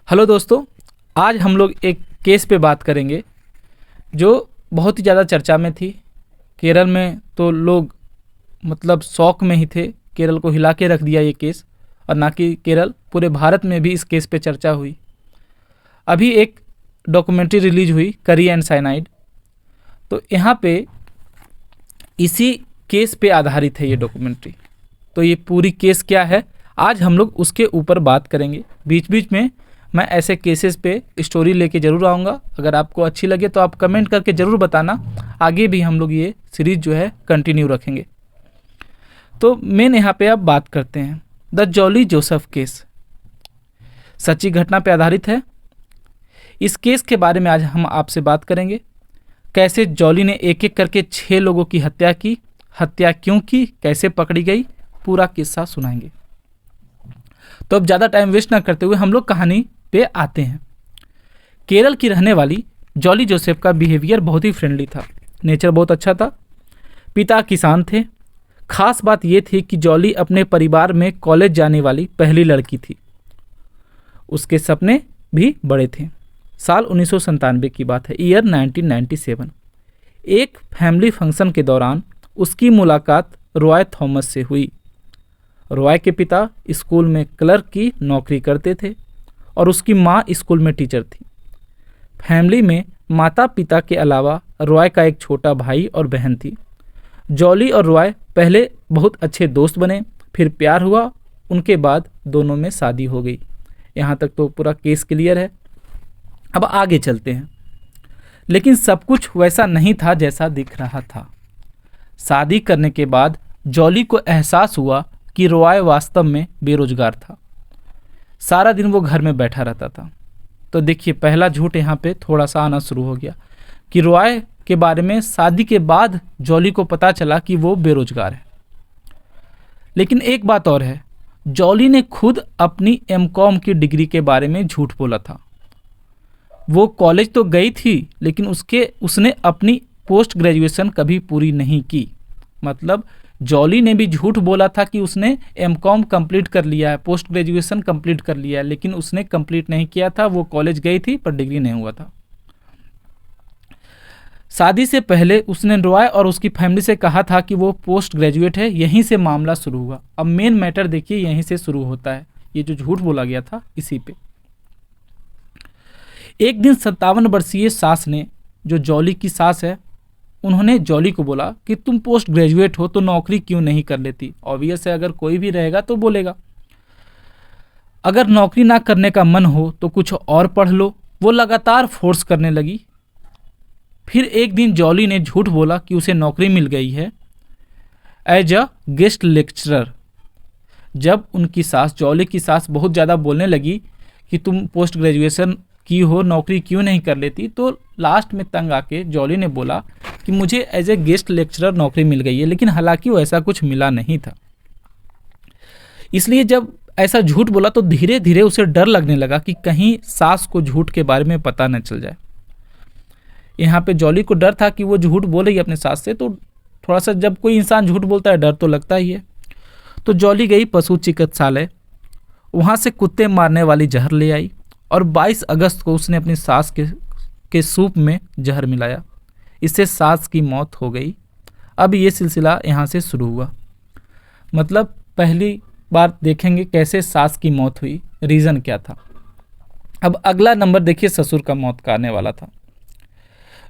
Hello दोस्तों, आज हम लोग एक केस पे बात करेंगे जो बहुत ही ज़्यादा चर्चा में थी। केरल में तो लोग मतलब शौक में ही थे। केरल को हिला के रख दिया ये केस, और ना कि केरल, पूरे भारत में भी इस केस पे चर्चा हुई। अभी एक डॉक्यूमेंट्री रिलीज हुई, करी एंड साइनाइड। तो यहाँ पे इसी केस पे आधारित है ये डॉक्यूमेंट्री। तो ये पूरी केस क्या है, आज हम लोग उसके ऊपर बात करेंगे। बीच बीच में मैं ऐसे केसेस पे स्टोरी लेके ज़रूर आऊँगा। अगर आपको अच्छी लगे तो आप कमेंट करके ज़रूर बताना। आगे भी हम लोग ये सीरीज़ जो है कंटिन्यू रखेंगे। तो मेन यहाँ पे अब बात करते हैं द जॉली जोसेफ केस। सच्ची घटना पे आधारित है। इस केस के बारे में आज हम आपसे बात करेंगे। कैसे जॉली ने एक एक करके 6 लोगों की हत्या की, हत्या क्यों की, कैसे पकड़ी गई, पूरा किस्सा सुनाएंगे। तो अब ज़्यादा टाइम वेस्ट ना करते हुए हम लोग कहानी पे आते हैं। केरल की रहने वाली जॉली जोसेफ का बिहेवियर बहुत ही फ्रेंडली था, नेचर बहुत अच्छा था। पिता किसान थे। खास बात ये थी कि जॉली अपने परिवार में कॉलेज जाने वाली पहली लड़की थी। उसके सपने भी बड़े थे। साल 1997 की बात है, ईयर 1997। एक फैमिली फंक्शन के दौरान उसकी मुलाकात रॉय थॉमस से हुई। रॉय के पिता स्कूल में क्लर्क की नौकरी करते थे और उसकी माँ स्कूल में टीचर थी। फैमिली में माता पिता के अलावा रॉय का एक छोटा भाई और बहन थी। जॉली और रॉय पहले बहुत अच्छे दोस्त बने, फिर प्यार हुआ, उनके बाद दोनों में शादी हो गई। यहाँ तक तो पूरा केस क्लियर है। अब आगे चलते हैं। लेकिन सब कुछ वैसा नहीं था जैसा दिख रहा था। शादी करने के बाद जॉली को एहसास हुआ कि रॉय वास्तव में बेरोजगार था। सारा दिन वो घर में बैठा रहता था। तो देखिए, पहला झूठ यहाँ पे थोड़ा सा आना शुरू हो गया कि रॉय के बारे में शादी के बाद जॉली को पता चला कि वो बेरोजगार है। लेकिन एक बात और है, जॉली ने खुद अपनी एमकॉम की डिग्री के बारे में झूठ बोला था। वो कॉलेज तो गई थी, लेकिन उसने अपनी पोस्ट ग्रेजुएशन कभी पूरी नहीं की। मतलब जॉली ने भी झूठ बोला था कि उसने एमकॉम कंप्लीट कर लिया है, पोस्ट ग्रेजुएशन कंप्लीट कर लिया है, लेकिन उसने कंप्लीट नहीं किया था। वो कॉलेज गई थी पर डिग्री नहीं हुआ था। शादी से पहले उसने रॉय और उसकी फैमिली से कहा था कि वो पोस्ट ग्रेजुएट है। यहीं से मामला शुरू हुआ। अब मेन मैटर देखिए, यहीं से शुरू होता है। ये जो झूठ बोला गया था इसी पे। एक दिन 57 वर्षीय सास ने, जो जॉली की सास है, उन्होंने जॉली को बोला कि तुम पोस्ट ग्रेजुएट हो तो नौकरी क्यों नहीं कर लेती। ऑब्वियस है, अगर कोई भी रहेगा तो बोलेगा। अगर नौकरी ना करने का मन हो तो कुछ और पढ़ लो। वो लगातार फोर्स करने लगी। फिर एक दिन जॉली ने झूठ बोला कि उसे नौकरी मिल गई है एज अ गेस्ट लेक्चरर। जब उनकी सास, जॉली की सास, बहुत ज़्यादा बोलने लगी कि तुम पोस्ट ग्रेजुएशन की हो, नौकरी क्यों नहीं कर लेती, तो लास्ट में तंग आके जॉली ने बोला कि मुझे एज ए गेस्ट लेक्चरर नौकरी मिल गई है। लेकिन हालांकि वो ऐसा कुछ मिला नहीं था। इसलिए जब ऐसा झूठ बोला तो धीरे धीरे उसे डर लगने लगा कि कहीं सास को झूठ के बारे में पता न चल जाए। यहाँ पे जॉली को डर था कि वो झूठ बोलेगी अपने सास से, तो थोड़ा सा, जब कोई इंसान झूठ बोलता है, डर तो लगता ही है। तो जॉली गई पशु चिकित्सालय, वहाँ से कुत्ते मारने वाली जहर ले आई और 22 अगस्त को उसने अपनी सास के सूप में जहर मिलाया। इससे सास की मौत हो गई। अब ये सिलसिला यहाँ से शुरू हुआ। मतलब पहली बार देखेंगे कैसे सास की मौत हुई, रीज़न क्या था। अब अगला नंबर देखिए, ससुर का मौत का आने वाला था।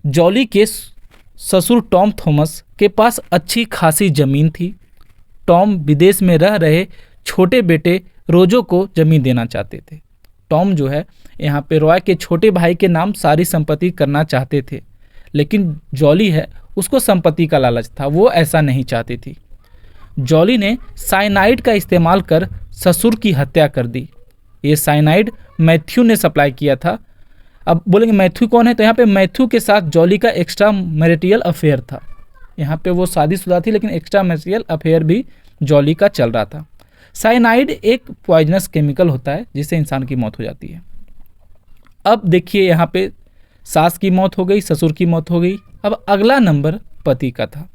जॉली के ससुर टॉम थॉमस के पास अच्छी खासी ज़मीन थी। टॉम विदेश में रह रहे छोटे बेटे रोजो को ज़मीन देना चाहते थे। टॉम जो है यहाँ पे रॉय के छोटे भाई के नाम सारी संपत्ति करना चाहते थे, लेकिन जॉली है, उसको संपत्ति का लालच था, वो ऐसा नहीं चाहती थी। जॉली ने साइनाइड का इस्तेमाल कर ससुर की हत्या कर दी। ये साइनाइड मैथ्यू ने सप्लाई किया था। अब बोलेंगे मैथ्यू कौन है, तो यहाँ पे मैथ्यू के साथ जॉली का एक्स्ट्रा मैरिटल अफेयर था। यहाँ पे वो शादीशुदा थी, लेकिन एक्स्ट्रा मैरिटल अफेयर भी जॉली का चल रहा था। साइनाइड एक पॉइजनस केमिकल होता है जिससे इंसान की मौत हो जाती है। अब देखिए, यहाँ पे सास की मौत हो गई, ससुर की मौत हो गई। अब अगला नंबर पति का था।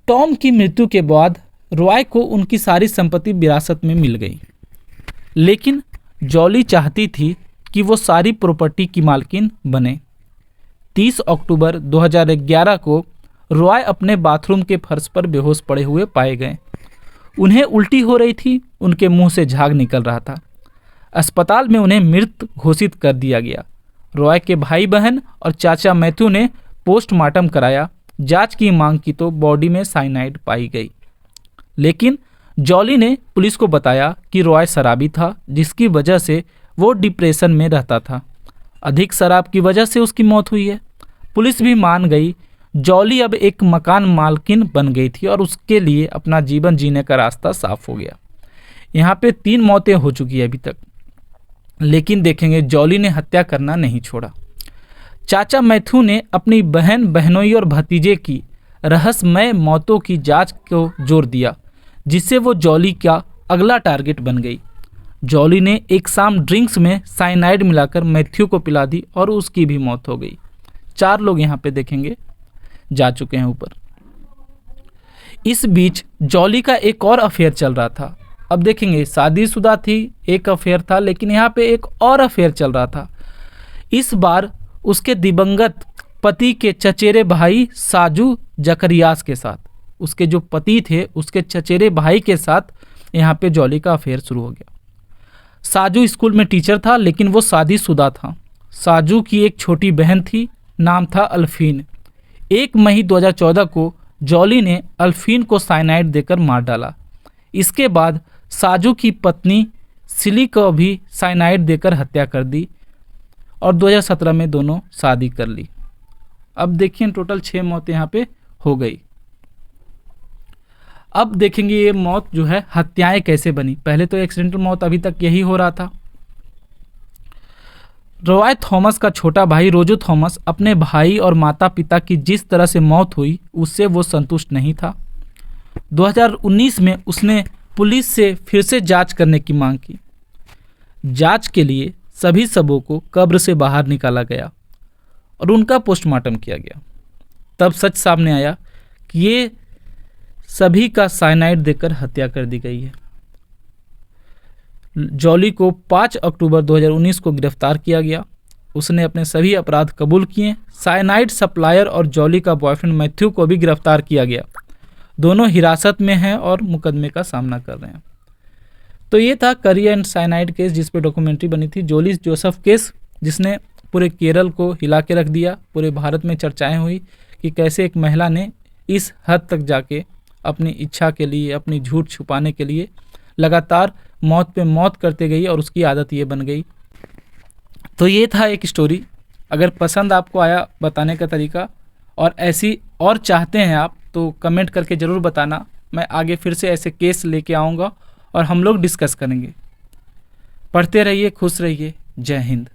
टॉम की मृत्यु के बाद रॉय को उनकी सारी संपत्ति विरासत में मिल गई, लेकिन जॉली चाहती थी कि वो सारी प्रॉपर्टी की मालकिन बने। 30 अक्टूबर 2011 को रॉय अपने बाथरूम के फर्श पर बेहोश पड़े हुए पाए गए। उन्हें उल्टी हो रही थी, उनके मुंह से झाग निकल रहा था। अस्पताल में उन्हें मृत घोषित कर दिया गया। रॉय के भाई बहन और चाचा मैथ्यू ने पोस्टमार्टम कराया। जांच की मांग की तो बॉडी में साइनाइड पाई गई, लेकिन जॉली ने पुलिस को बताया कि रॉय शराबी था, जिसकी वजह से वो डिप्रेशन में रहता था। अधिक शराब की वजह से उसकी मौत हुई है। पुलिस भी मान गई। जॉली अब एक मकान मालकिन बन गई थी और उसके लिए अपना जीवन जीने का रास्ता साफ हो गया। यहाँ पे 3 मौतें हो चुकी है अभी तक, लेकिन देखेंगे जॉली ने हत्या करना नहीं छोड़ा। चाचा मैथ्यू ने अपनी बहन, बहनोई और भतीजे की रहस्यमय मौतों की जांच को जोर दिया, जिससे वो जॉली का अगला टारगेट बन गई। जॉली ने एक शाम ड्रिंक्स में साइनाइड मिलाकर मैथ्यू को पिला दी और उसकी भी मौत हो गई। 4 लोग यहाँ पे देखेंगे जा चुके हैं ऊपर। इस बीच जॉली का एक और अफेयर चल रहा था। अब देखेंगे शादीशुदा थी, एक अफेयर था, लेकिन यहाँ पे एक और अफेयर चल रहा था। इस बार उसके दिवंगत पति के चचेरे भाई साजू जकरियास के साथ, उसके जो पति थे उसके चचेरे भाई के साथ यहाँ पे जॉली का अफेयर शुरू हो गया। साजू स्कूल में टीचर था, लेकिन वो शादीशुदा था। साजू की एक छोटी बहन थी, नाम था अल्फीन। 1 मई 2014 को जॉली ने अल्फीन को साइनाइड देकर मार डाला। इसके बाद साजू की पत्नी सिली को भी साइनाइड देकर हत्या कर दी और 2017 में दोनों शादी कर ली। अब देखिए टोटल 6 मौत यहाँ पे हो गई। अब देखेंगे ये मौत जो है हत्याएं कैसे बनी। पहले तो एक्सीडेंटल मौत अभी तक यही हो रहा था। रॉय थॉमस का छोटा भाई रोजो थॉमस अपने भाई और माता पिता की जिस तरह से मौत हुई उससे वो संतुष्ट नहीं था। 2019 में उसने पुलिस से फिर से जांच करने की मांग की। जांच के लिए सभी शवों को कब्र से बाहर निकाला गया और उनका पोस्टमार्टम किया गया। तब सच सामने आया कि ये सभी का साइनाइड देकर हत्या कर दी गई है। जॉली को 5 अक्टूबर 2019 को गिरफ्तार किया गया। उसने अपने सभी अपराध कबूल किए। साइनाइड सप्लायर और जॉली का बॉयफ्रेंड मैथ्यू को भी गिरफ्तार किया गया। दोनों हिरासत में हैं और मुकदमे का सामना कर रहे हैं। तो ये था करी एंड साइनाइड केस, जिस पे डॉक्यूमेंट्री बनी थी। जोली जोसेफ केस, जिसने पूरे केरल को हिला के रख दिया। पूरे भारत में चर्चाएं हुई कि कैसे एक महिला ने इस हद तक जाके अपनी इच्छा के लिए, अपनी झूठ छुपाने के लिए लगातार मौत पे मौत करते गई और उसकी आदत ये बन गई। तो ये था एक स्टोरी। अगर पसंद आपको आया बताने का तरीका और ऐसी और चाहते हैं आप तो कमेंट करके ज़रूर बताना। मैं आगे फिर से ऐसे केस लेके आऊँगा और हम लोग डिस्कस करेंगे। पढ़ते रहिए, खुश रहिए। जय हिंद।